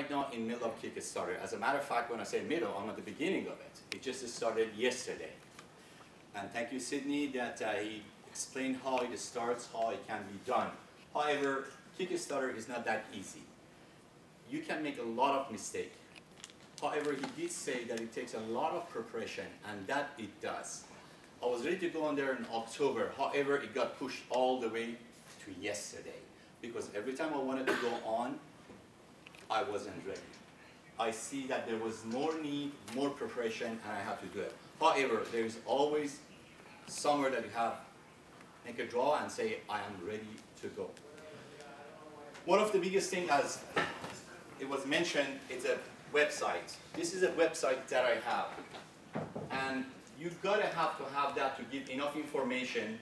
right now in the middle of Kickstarter. As a matter of fact, when I say middle, I'm at the beginning of it. It just started yesterday. And thank you, Sydney, that he explained how it starts, how it can be done. However, Kickstarter is not that easy. You can make a lot of mistakes. However, he did say that it takes a lot of preparation, and that it does. I was ready to go on there in October. However, it got pushed all the way to yesterday. Because every time I wanted to go on, I wasn't ready. I see that there was more need, more preparation, and I have to do it. However, there is always somewhere that you have make a draw and say, I am ready to go. One of the biggest things, as it was mentioned, is a website. This is a website that I have. And you've got to have that to give enough information,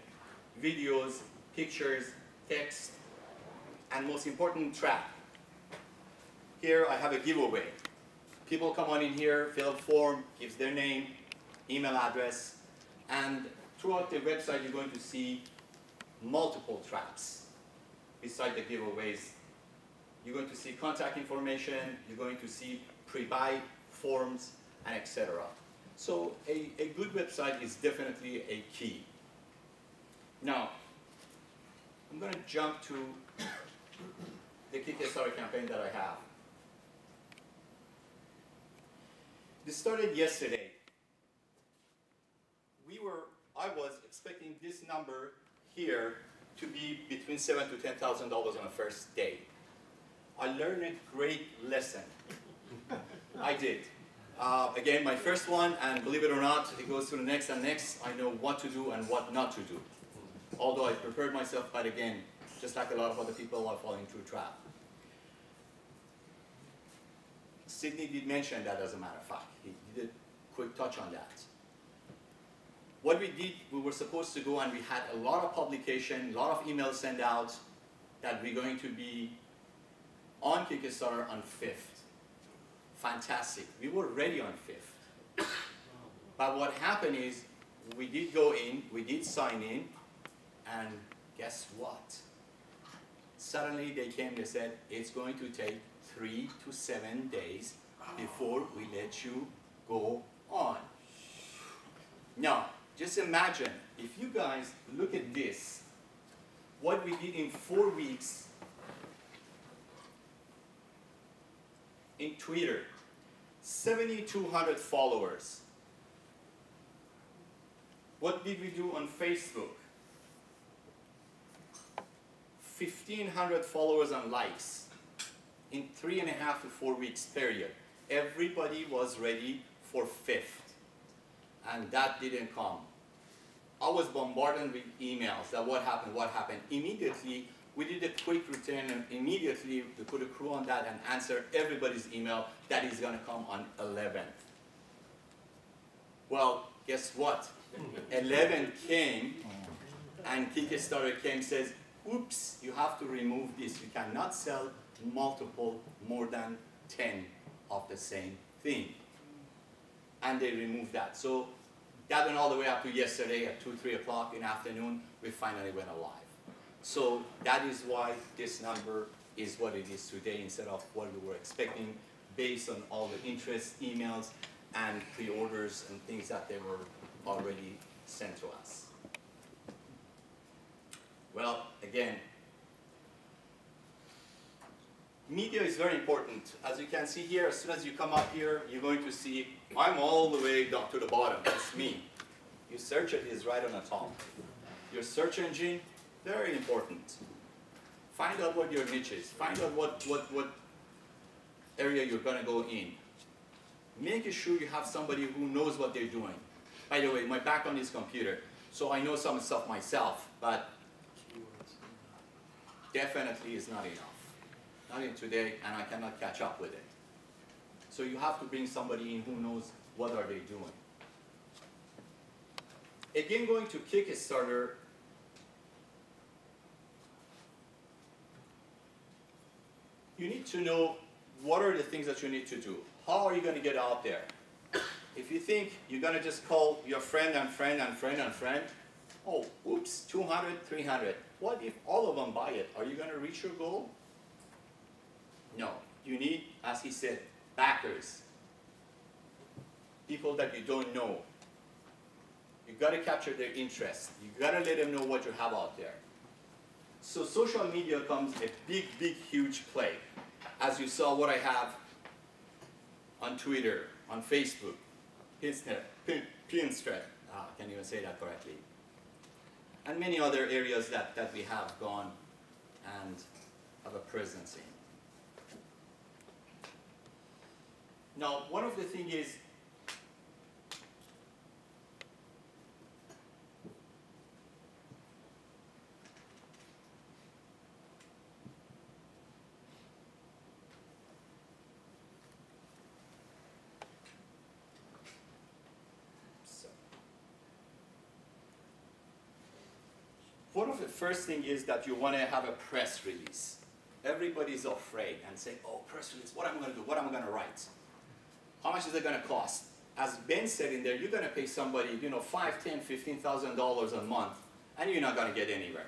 videos, pictures, text, and most important, track. Here I have a giveaway. People come on in here, fill out form, gives their name, email address, and throughout the website you're going to see multiple traps. Beside the giveaways, you're going to see contact information, you're going to see pre-buy forms, and etc. So a good website is definitely a key. Now, I'm going to jump to the Kickstarter campaign that I have. This started yesterday. I was expecting this number here to be between $7,000 to $10,000 on the first day. I learned a great lesson. I did. Again, my first one, and believe it or not, it goes to the next and next. I know what to do and what not to do. Although I prepared myself, but again, just like a lot of other people, are falling through trap. Sydney did mention that, as a matter of fact. He did a quick touch on that. What we did, we were supposed to go and we had a lot of publication, a lot of emails sent out that we're going to be on Kickstarter on 5th. Fantastic. We were ready on 5th. But what happened is we did go in, we did sign in, and guess what? Suddenly they came, they said, it's going to take 3 to 7 days before we let you go on. Now, just imagine, if you guys look at this, what we did in 4 weeks in Twitter, 7,200 followers. What did we do on Facebook? 1,500 followers and likes in 3.5 to 4 weeks period. Everybody was ready for 5th, and that didn't come. I was bombarded with emails that what happened. Immediately, we did a quick return, and immediately we put a crew on that and answer everybody's email that is going to come on 11th. Well, guess what? 11 came, and Kickstarter came, says, oops, you have to remove this. You cannot sell multiple, more than 10 of the same thing. And they removed that. So that went all the way up to yesterday at 2, 3 o'clock in the afternoon. We finally went live. So that is why this number is what it is today instead of what we were expecting based on all the interest, emails, and pre-orders and things that they were already sent to us. Well, again, media is very important. As you can see here, as soon as you come up here, you're going to see I'm all the way down to the bottom. That's me. Your search is right on the top. Your search engine, very important. Find out what your niche is. Find out what area you're going to go in. Make sure you have somebody who knows what they're doing. By the way, my background is computer, so I know some stuff myself, but definitely is not enough. Not in today, and I cannot catch up with it. So you have to bring somebody in who knows what are they doing. Again, going to Kickstarter, you need to know what are the things that you need to do. How are you going to get out there? If you think you're going to just call your friend and friend and friend and friend, oh, oops, 200, 300. What if all of them buy it? Are you going to reach your goal? No. You need, as he said, backers. People that you don't know. You got to capture their interest. You got to let them know what you have out there. So social media comes a big, big, huge play. As you saw what I have on Twitter, on Facebook, Pinterest, I can't even say that correctly, and many other areas that we have gone and have a presence in. Now, one of the things is, one of the first things is that you want to have a press release. Everybody's afraid and say, oh, press release, what am I going to do? What am I going to write? How much is it going to cost? As Ben said in there, you're going to pay somebody, $5, $10, $15,000 a month, and you're not going to get anywhere.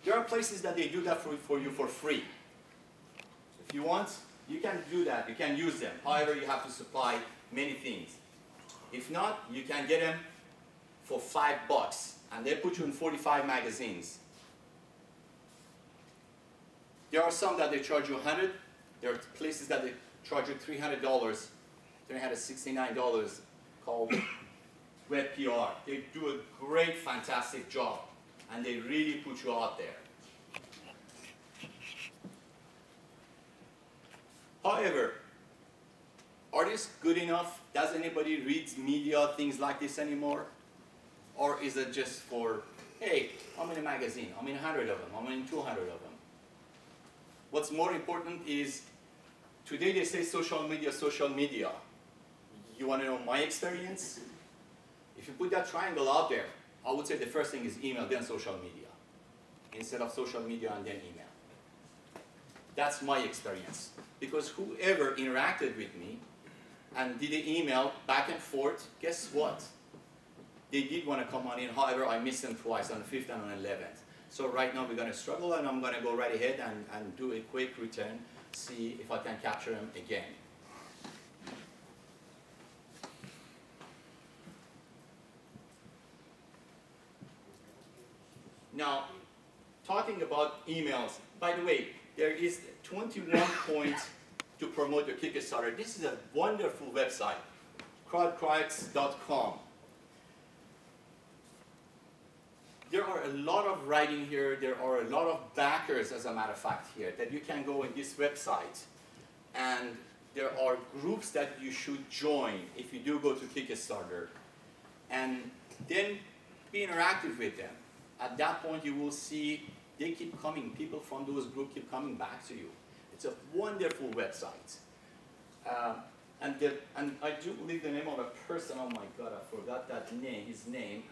There are places that they do that for you for free. If you want, you can do that. You can use them. However, you have to supply many things. If not, you can get them for $5. And they put you in 45 magazines. There are some that they charge you $100. There are places that they charge you $300, $369 called Web PR. They do a great, fantastic job, and they really put you out there. However, are these good enough? Does anybody read media, things like this anymore? Or is it just for, hey, I'm in a magazine, I'm in 100 of them, I'm in 200 of them. What's more important is, today they say social media, social media. You want to know my experience? If you put that triangle out there, I would say the first thing is email, then social media. Instead of social media and then email. That's my experience. Because whoever interacted with me and did an email back and forth, guess what? They did want to come on in, however, I missed them twice, on the 5th and on the 11th. So right now we're going to struggle, and I'm going to go right ahead and do a quick return, see if I can capture them again. Now, talking about emails, by the way, there is 21 points to promote your Kickstarter. This is a wonderful website, crowdcracks.com. There are a lot of writing here, there are a lot of backers, as a matter of fact, here, that you can go in this website. And there are groups that you should join if you do go to Kickstarter. And then be interactive with them. At that point, you will see they keep coming. People from those groups keep coming back to you. It's a wonderful website. And I do believe the name of a person, oh my God, I forgot that name, his name.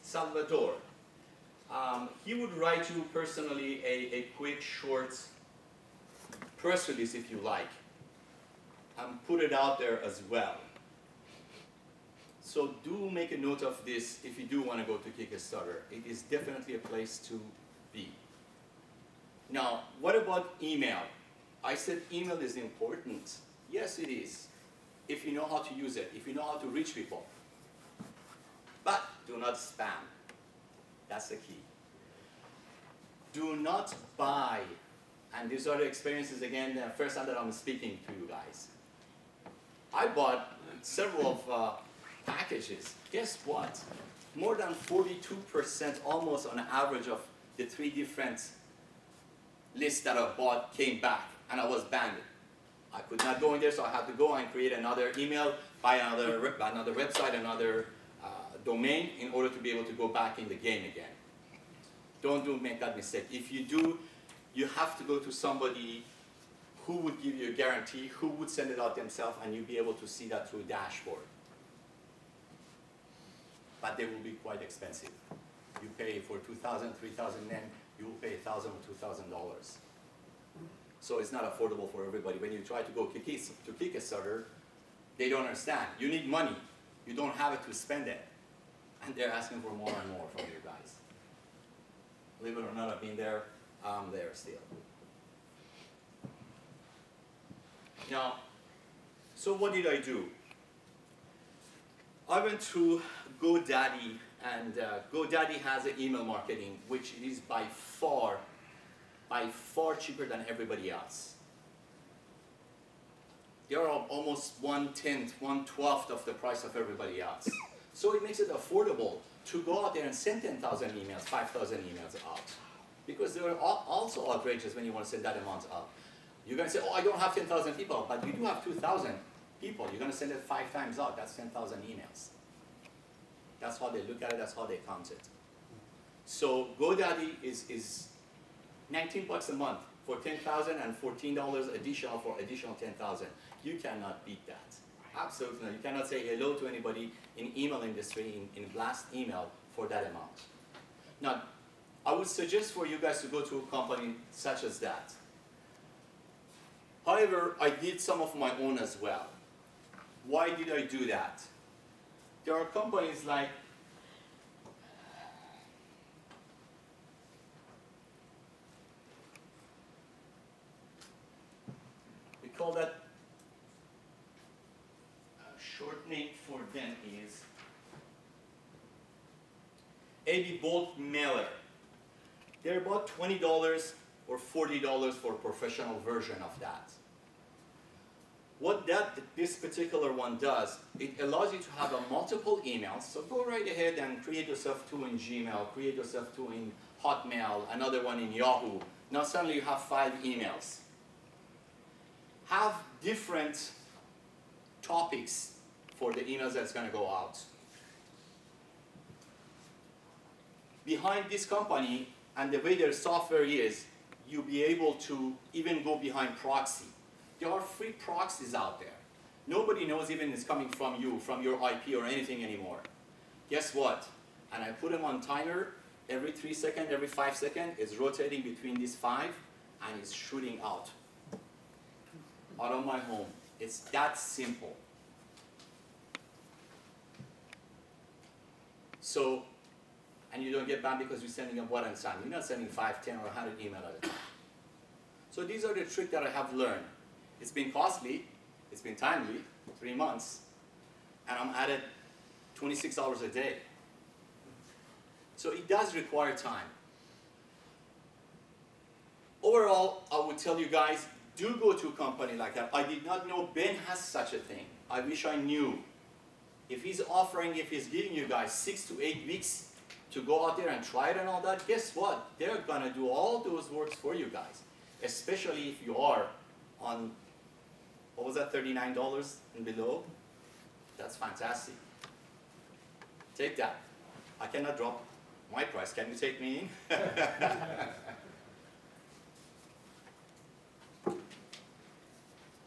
Salvador. He would write you personally a quick, short press release, if you like, and put it out there as well. So do make a note of this if you do want to go to Kickstarter. It is definitely a place to be. Now, what about email? I said email is important. Yes, it is, if you know how to use it, if you know how to reach people. But do not spam. That's the key. Do not buy. And these are the experiences, again, the first time that I'm speaking to you guys. I bought several of packages. Guess what? More than 42%, almost on average, of the 3 different lists that I bought came back, and I was banned. I could not go in there, so I had to go and create another email, buy another website, another domain in order to be able to go back in the game again. Don't make that mistake. If you do, you have to go to somebody who would give you a guarantee, who would send it out themselves, and you'll be able to see that through a dashboard. But they will be quite expensive. You pay for 2,000, 3,000 yen, you will pay $1,000 or $2,000. So it's not affordable for everybody. When you try to go to Kickstarter, they don't understand. You need money. You don't have it to spend it. And they're asking for more and more from you guys. Believe it or not, I've been there. I'm there still. Now, so what did I do? I went through GoDaddy, and GoDaddy has an email marketing, which is by far cheaper than everybody else. They are almost 1/10, 1/12 of the price of everybody else. So it makes it affordable to go out there and send 10,000 emails, 5,000 emails out. Because they're also outrageous when you want to send that amount out. You're going to say, oh, I don't have 10,000 people, but you do have 2,000 people. You're going to send it 5 times out. That's 10,000 emails. That's how they look at it. That's how they count it. So GoDaddy is 19 bucks a month for 10,000 and $14 additional for additional 10,000. You cannot beat that. Absolutely not. You cannot say hello to anybody in email industry, in blast email for that amount. Now, I would suggest for you guys to go to a company such as that. However, I did some of my own as well. Why did I do that? There are companies like we call that short name for them is AB Bulk Mailer. They're about $20 or $40 for a professional version of that. What this particular one does, it allows you to have multiple emails. So go right ahead and create yourself 2 in Gmail, create yourself 2 in Hotmail, another one in Yahoo. Now suddenly you have 5 emails. Have different topics for the emails that's going to go out. Behind this company and the way their software is, you'll be able to even go behind proxy. There are free proxies out there. Nobody knows even it's coming from you, from your IP or anything anymore. Guess what? And I put them on timer every 3 seconds, every 5 seconds. It's rotating between these 5 and it's shooting out of my home. It's that simple. So, and you don't get banned because you're sending a one and sign. You're not sending 5, 10, or 100 emails at a time. So these are the tricks that I have learned. It's been costly, it's been timely, 3 months, and I'm at it 26 hours a day. So it does require time. Overall, I would tell you guys, do go to a company like that. I did not know Ben has such a thing. I wish I knew. If he's offering, if he's giving you guys 6 to 8 weeks to go out there and try it and all that, guess what? They're gonna do all those works for you guys. Especially if you are on, what was that, $39 and below? That's fantastic. Take that. I cannot drop my price. Can you take me in?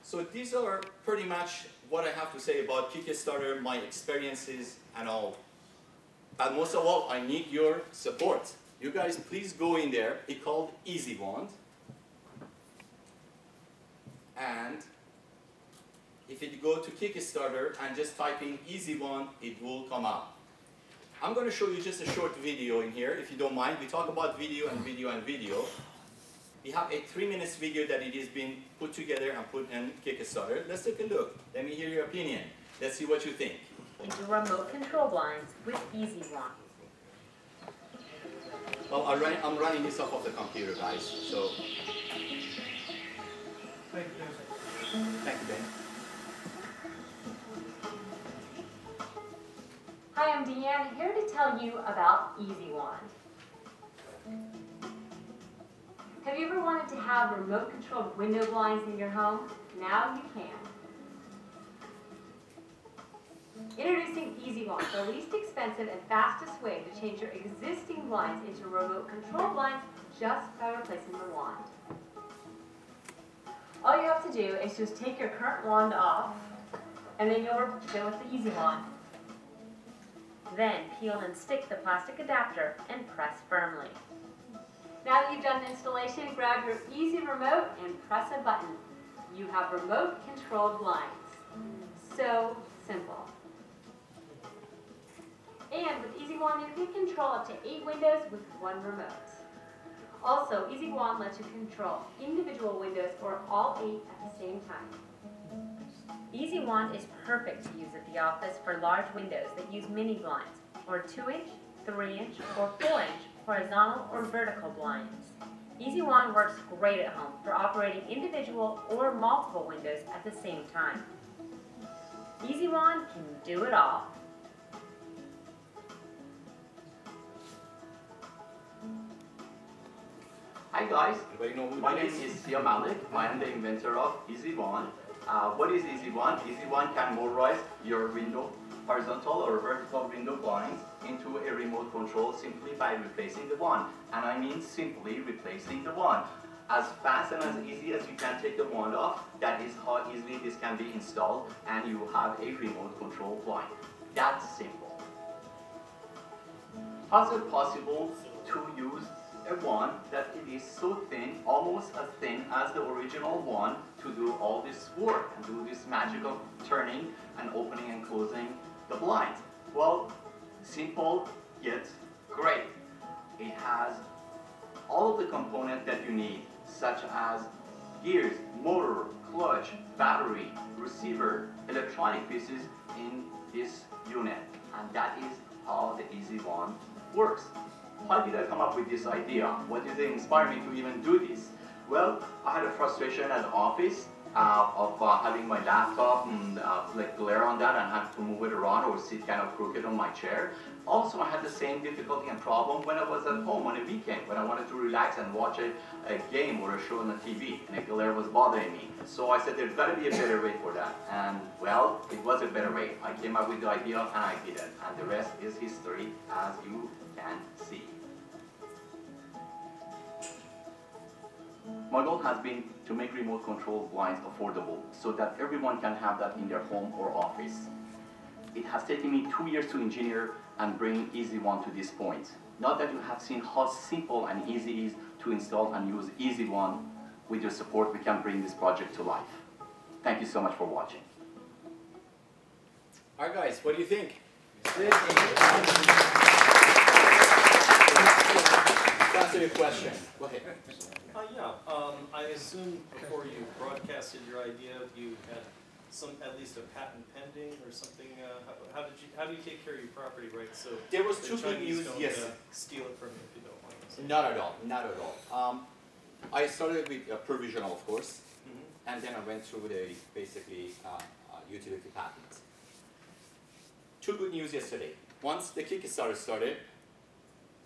So these are pretty much what I have to say about Kickstarter, my experiences and all. And most of all, I need your support. You guys, please go in there. It's called EasyWand. And if you go to Kickstarter and just type in EasyWand, it will come out. I'm going to show you just a short video in here, if you don't mind. We talk about video and video and video. We have a 3-minute video that it has been put together and put in Kickstarter. Let's take a look. Let me hear your opinion. Let's see what you think. Into remote control blinds with EasyWand. Well, I'm running this off of the computer, guys. So. Thank you, Ben. Hi, I'm Deanne, here to tell you about EasyWand. Have you ever wanted to have remote controlled window blinds in your home? Now you can. Introducing EasyWand, the least expensive and fastest way to change your existing blinds into remote control blinds just by replacing the wand. All you have to do is just take your current wand off, and then you'll go with the EasyWand. Then peel and stick the plastic adapter and press firmly. Now that you've done the installation, grab your Easy Remote and press a button. You have remote controlled blinds. So simple. And with EasyWand, you can control up to 8 windows with 1 remote. Also, EasyWand lets you control individual windows or all 8 at the same time. Easy Wand is perfect to use at the office for large windows that use mini blinds, or 2-inch, 3-inch, or 4-inch horizontal or vertical blinds. Easy Wand works great at home for operating individual or multiple windows at the same time. Easy Wand can do it all. Hi guys, Everybody know who my that name is Sia Malekpour. I am the inventor of Easy Wand. What is Easy Wand? Easy Wand can motorize your window, horizontal or vertical window blinds into a remote control simply by replacing the wand. And I mean simply replacing the wand. As fast and as easy as you can take the wand off, that is how easily this can be installed and you have a remote control blind. That's simple. How is it possible to use a wand that it is so thin, almost as thin as the original wand, to do all this work and do this magical turning and opening and closing the blinds? Well, simple yet great. It has all of the components that you need, such as gears, motor, clutch, battery, receiver, electronic pieces in this unit. And that is how the Easy Wand works. How did I come up with this idea? What did it inspire me to even do this? Well, I had a frustration at the office of having my laptop and like glare on that and have to move it around or sit kind of crooked on my chair. Also, I had the same difficulty and problem when I was at home on a weekend, when I wanted to relax and watch a game or a show on the TV, and the glare was bothering me. So I said, there's got to be a better way for that. And well, it was a better way. I came up with the idea and I did it. And the rest is history, as you can see. My goal has been to make remote control blinds affordable so that everyone can have that in their home or office. It has taken me 2 years to engineer and bring Easy Wand to this point. Now that you have seen how simple and easy it is to install and use Easy Wand, with your support we can bring this project to life. Thank you so much for watching. Alright guys, what do you think? To answer your question, go ahead. I assume before you broadcasted your idea, you had at least a patent pending or something. How do you take care of your property rights? So there was the two good Chinese news. don't, Yes. Steal it from you if you don't want it. Not at all. Not at all. I started with a provisional, of course, and then I went through the basically utility patent. Two good news yesterday. Once the Kickstarter started,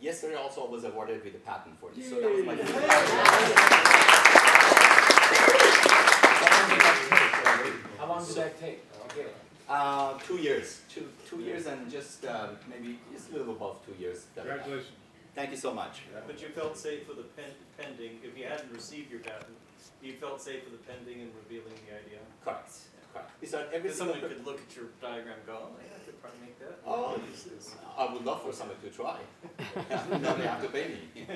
yesterday also I was awarded with a patent for this. So that was my How long did that take? 2 years. Two years and just maybe just a little above 2 years. Congratulations. Thank you so much. But you felt safe with the pending. If you hadn't received your patent, you felt safe with the pending and revealing the idea. Correct. Correct. These are every Because single someone could look at your diagram and go, oh yeah, I could probably make that. Oh, Use this. I would love for someone to try. No, they have to pay me.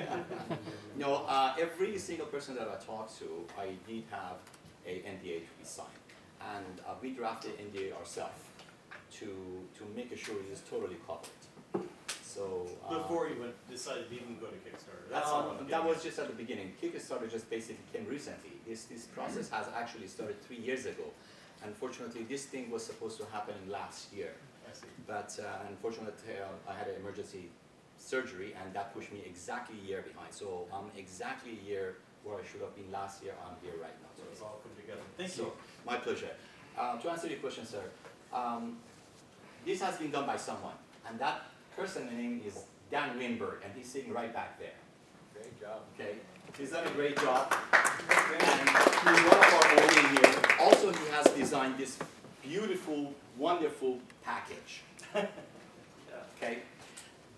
No, every single person that I talked to, I did have a NDA to be signed. And we drafted NDA ourselves to make sure it is totally covered. So Before you decided to even go to Kickstarter. That's not what I'm that getting was at. just at the beginning. Kickstarter just basically came recently. This process has actually started 3 years ago. Unfortunately, this thing was supposed to happen last year. I see. But unfortunately, I had an emergency surgery, and that pushed me exactly a year behind. So I'm exactly a year where I should have been last year. I'm here right now. So it's all come together. Thank So, you. my pleasure. To answer your question, sir, this has been done by someone, and that person's name is Dan Winberg, and he's sitting right back there. Great job. Okay, he's done a great job, and he's one of our own in here. Also, he has designed this beautiful, wonderful package. Okay,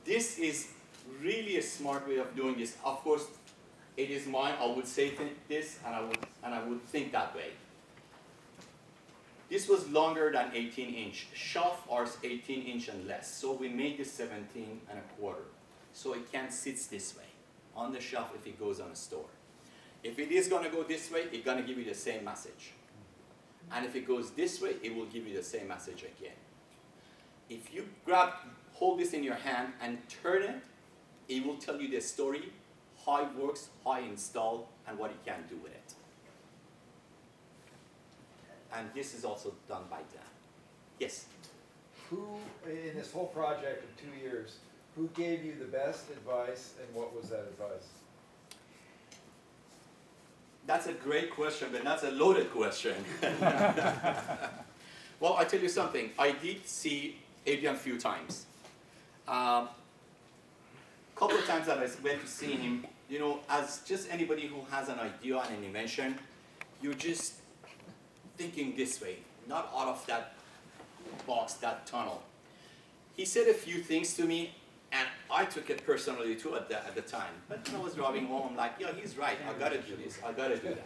this is really a smart way of doing this. Of course, it is mine. I would say this, and I would think that way. This was longer than 18-inch. Shelf are 18-inch and less, so we made this 17.25. So it can sit this way on the shelf if it goes on a store. If it is going to go this way, it's going to give you the same message. And if it goes this way, it will give you the same message again. If you hold this in your hand and turn it, it will tell you the story, how it works, how it installed, and what you can do with it. and this is also done by them. Yes? Who, in this whole project of 2 years, who gave you the best advice and what was that advice? That's a great question, but that's a loaded question. Well, I tell you something. I did see Adrian a few times. Couple of times that I went to see him, you know, as just anybody who has an idea and an invention, you're just thinking this way, not out of that box, that tunnel. He said a few things to me, and I took it personally too at the time. But when I was driving home, I'm like, yeah, he's right. I gotta do this. I gotta do that.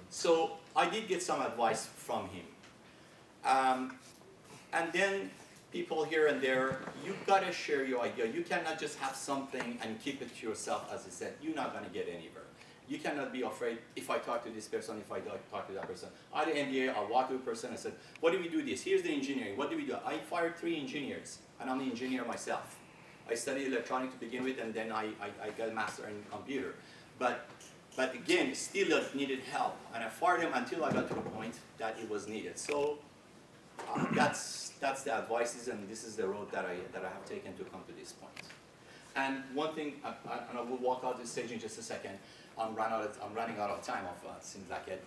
So I did get some advice from him. And then people here and there, you gotta share your idea. You cannot just have something and keep it to yourself, as I said. You're not gonna get anywhere. You cannot be afraid, if I talk to this person, if I talk to that person. I had an NDA, I walked to a person, I said, what do we do this? Here's the engineering, what do we do? I fired 3 engineers, and I'm the engineer myself. I studied electronics to begin with, and then I got a master in computer. But again, still needed help, and I fired them until I got to the point that it was needed. So that's the advices, and this is the road that I have taken to come to this point. And one thing, and I will walk out the stage in just a second. I'm running out of time. Seems like it.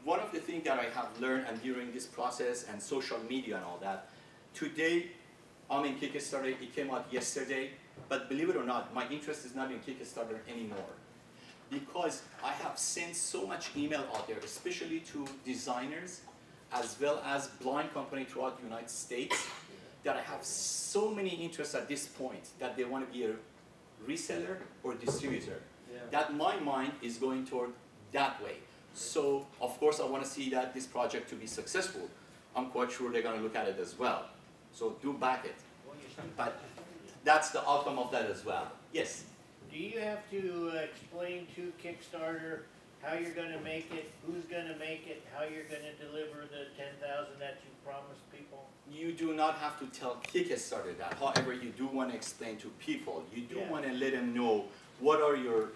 One of the things that I have learned, and during this process and social media and all that, today I'm in Kickstarter. It came out yesterday, but believe it or not, my interest is not in Kickstarter anymore, because I have sent so much email out there, especially to designers, as well as blind companies throughout the United States, that I have so many interests at this point that they want to be a reseller or distributor. Yeah. That my mind is going toward that way. So of course I want to see that this project to be successful. I'm quite sure they're going to look at it as well. So do back it. But that's the outcome of that as well. Yes? Do you have to explain to Kickstarter how you're going to make it, who's going to make it, how you're going to deliver the 10,000 that you promised people? You do not have to tell Kickstarter that. However, you do want to explain to people. You do want to let them know what are your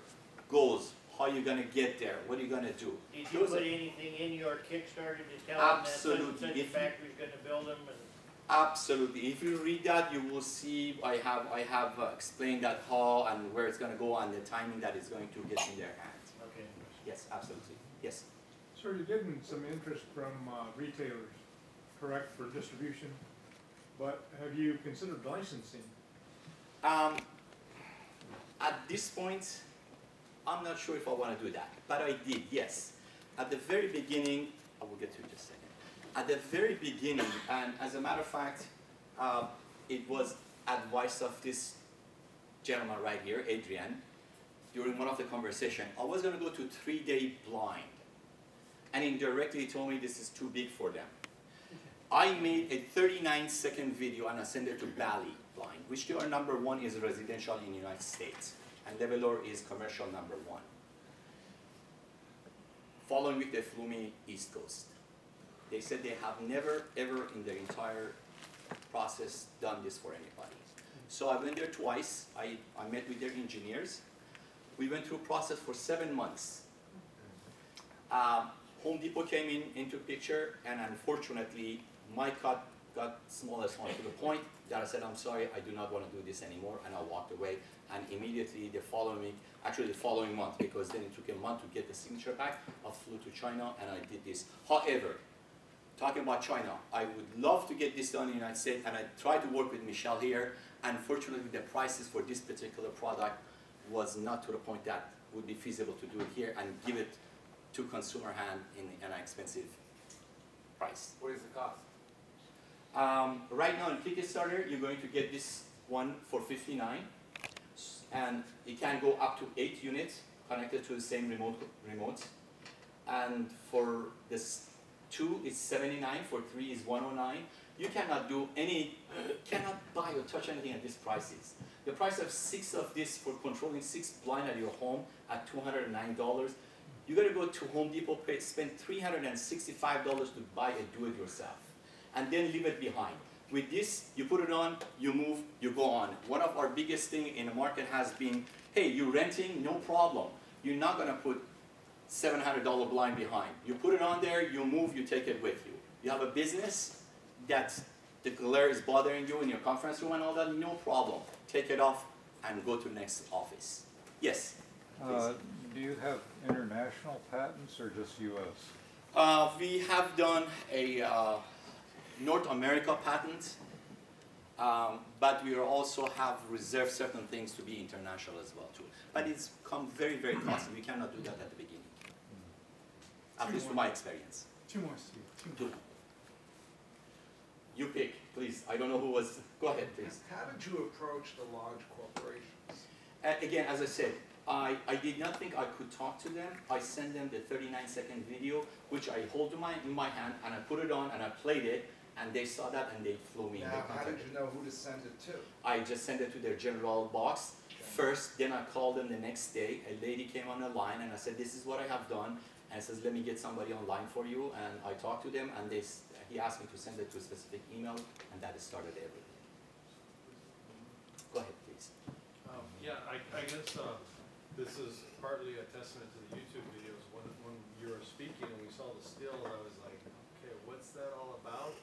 goals, how you're going to get there, what are you going to do. Did you put anything in your Kickstarter to tell them that such and such a factory is going to build them? Absolutely. If you read that, you will see I have explained that how and where it's going to go and the timing that it's going to get in their hands. Okay. Yes, absolutely. Yes. Sir, you're getting some interest from retailers, correct, for distribution, but have you considered licensing? At this point, I'm not sure if I want to do that, but I did, yes. At the very beginning, I will get to it in just a second. At the very beginning, and as a matter of fact, it was advice of this gentleman right here, Adrian, during one of the conversation. I was going to go to 3-day blind, and indirectly he told me this is too big for them. I made a 39-second video and I sent it to Bali blind, which they are #1 is residential in the United States, and Develor is commercial #1. Following week, they flew me East Coast. They said they have never, ever in their entire process done this for anybody. So I went there twice. I met with their engineers. We went through a process for 7 months. Home Depot came into picture, and unfortunately, my cut got small as one to the point that I said, I'm sorry, I do not want to do this anymore, and I walked away. And immediately the following month, because then it took a month to get the signature back, I flew to China and I did this. However, talking about China, I would love to get this done in the United States, and I tried to work with Michelle here. Unfortunately, the prices for this particular product was not to the point that would be feasible to do it here and give it to consumer hand in an expensive price. What is the cost? Right now in Kickstarter, you're going to get this one for $59, and it can go up to 8 units connected to the same remote. And for this 2 is $79, for 3 is $109. You cannot buy or touch anything at these prices. The price of 6 of this for controlling 6 blind at your home at $209. You got to go to Home Depot, spend $365 to buy a do-it-yourself, and then leave it behind. With this, you put it on, you move, you go on. One of our biggest thing in the market has been, hey, you're renting, no problem. You're not going to put $700 blind behind. You put it on there, you move, you take it with you. You have a business that the glare is bothering you in your conference room and all that, no problem. Take it off and go to the next office. Yes? Do you have international patents or just US? We have done a North America patent, but we also have reserved certain things to be international as well too. But it's come very, very costly. We cannot do that at the beginning. At least from my experience. Two more, Steve. Two. You pick, please. I don't know who was. Go ahead, please. How did you approach the large corporations? Again, as I said, I did not think I could talk to them. I sent them the 39-second video, which I hold in my hand, and I put it on, and I played it, and they saw that, and they flew me. Now, how did you know who to send it to? I just sent it to their general box first, then I called them the next day. A lady came on the line, and I said, this is what I have done. And says, let me get somebody online for you. And I talked to them, and he asked me to send it to a specific email, and that started everything. Go ahead, please. Yeah, I guess this is partly a testament to the YouTube videos. When you were speaking and we saw the still, I was like, okay, what's that all about?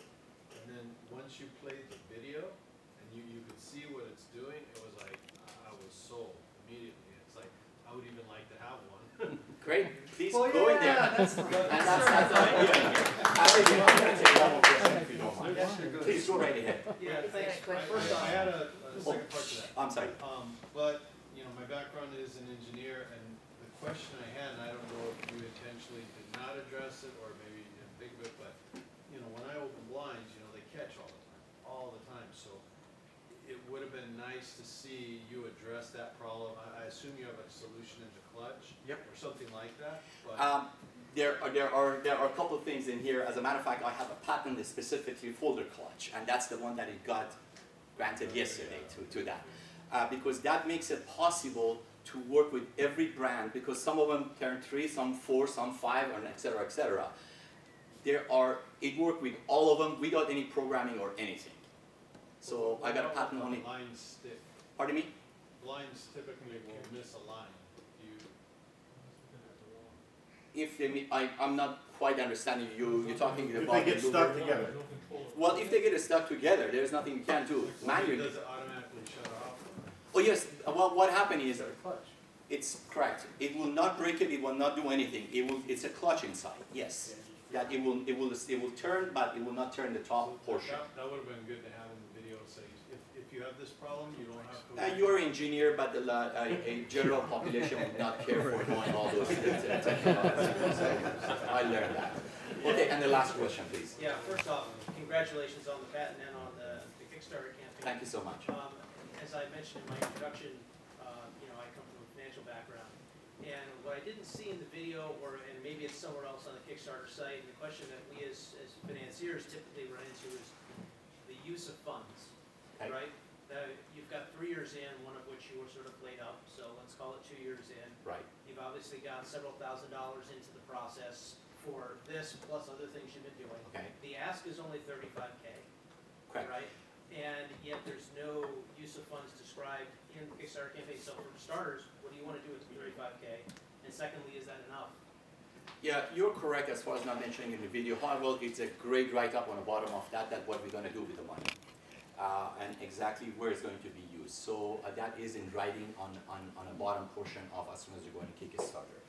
And then once you played the video and you could see what it's doing, it was like, I was sold immediately. It's like, I would even like to have one. Great, please go in there. That's the idea. I'm going to take one more question if you don't mind. Please go right ahead. Yeah, thanks. First off, I had a second part to that. I'm sorry. But, you know, my background is an engineer, and the question I had, and I don't know if you intentionally did not address it, or maybe you didn't think of it, but, you know, when I open blinds, you know, they catch all the time. So it would have been nice to see you address that problem. I assume you have a solution in the clutch, Yep. or something like that. But There are a couple of things in here. As a matter of fact, I have a patent specifically for the clutch, and that's the one that it got granted yesterday to that. Because that makes it possible to work with every brand, because some of them turn 3, some 4, some 5, and et cetera, et cetera. It works with all of them without any programming or anything. So I got a patent on it. Lines stick. Pardon me? Blinds typically will miss a line. If they, I'm not quite understanding you. You're talking about If they get stuck together. Well, if they get stuck together, there's nothing you can do manually. Does it automatically shut off? Oh yes. Well, what happened is it's correct. It will not break it. It will not do anything. It's a clutch inside. Yes. That it will turn, but it will not turn the top portion. That would have been good to have in the video. Say if you have this problem, you don't have to. You're an engineer, but a general population would not care for knowing all those technologies. I learned that. Okay, and the last question, please. Yeah, first off, congratulations on the patent and on the Kickstarter campaign. Thank you so much. As I mentioned in my introduction, you know, I come from a financial background. And what I didn't see in the video, and maybe it's somewhere else on the Kickstarter site, and the question that we as financiers typically run into is the use of funds, Okay. right? You've got 3 years in, one of which you were sort of laid up, so let's call it 2 years in. Right. You've obviously got several $1,000s into the process for this, plus other things you've been doing. Okay. The ask is only $35K, Correct. right? And yet there's no use of funds described in the Kickstarter campaign. So for starters, what do you want to do with the $35K? And secondly, is that enough? Yeah, you're correct as far as not mentioning in the video. However, it's a great write-up on the bottom of that what we're going to do with the money. And exactly where it's going to be used. So that is in writing on a bottom portion of as soon as you're going to Kickstarter.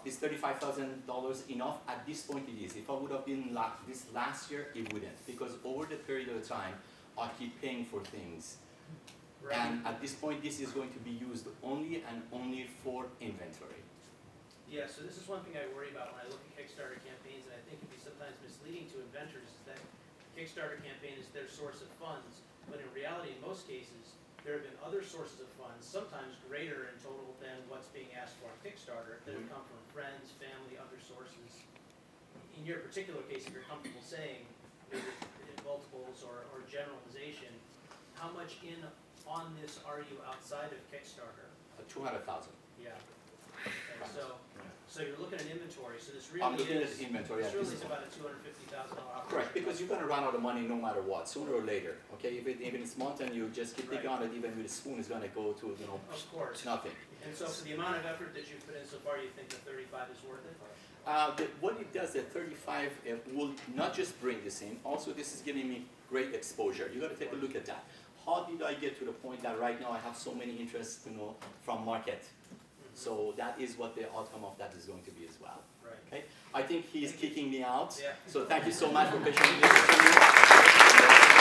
Is $35,000 enough? At this point it is. If I would have been this last year, it wouldn't. Because over the period of time, I keep paying for things. Right. And at this point, this is going to be used only and only for inventory. Yeah, so this is one thing I worry about when I look at Kickstarter campaigns, and I think it can be sometimes misleading to inventors, is that Kickstarter campaign is their source of funds, but in reality, in most cases, there have been other sources of funds, sometimes greater in total than what's being asked for on Kickstarter, that have come from friends, family, other sources. In your particular case, if you're comfortable saying, maybe in multiples or generalization, how much in on this are you outside of Kickstarter? 200,000. Yeah. Okay, So you're looking at inventory, so this I'm really looking at is, inventory this at really this is point. about a $250,000 operation. Correct, because you're gonna run out of money no matter what, sooner or later, okay? If it's mountain, you just keep digging on it, even with a spoon, it's gonna go to, you know, Of course. nothing. And so for the amount of effort that you've put in so far, you think the 35 is worth it? What it does, the 35 will not just bring this in, also this is giving me great exposure. You gotta take a look at that. How did I get to the point that right now I have so many interests, you know, from market? So that is what the outcome of that is going to be as well. Right. Okay? I think he's kicking me out. Yeah. So thank you so much for patiently listening to me.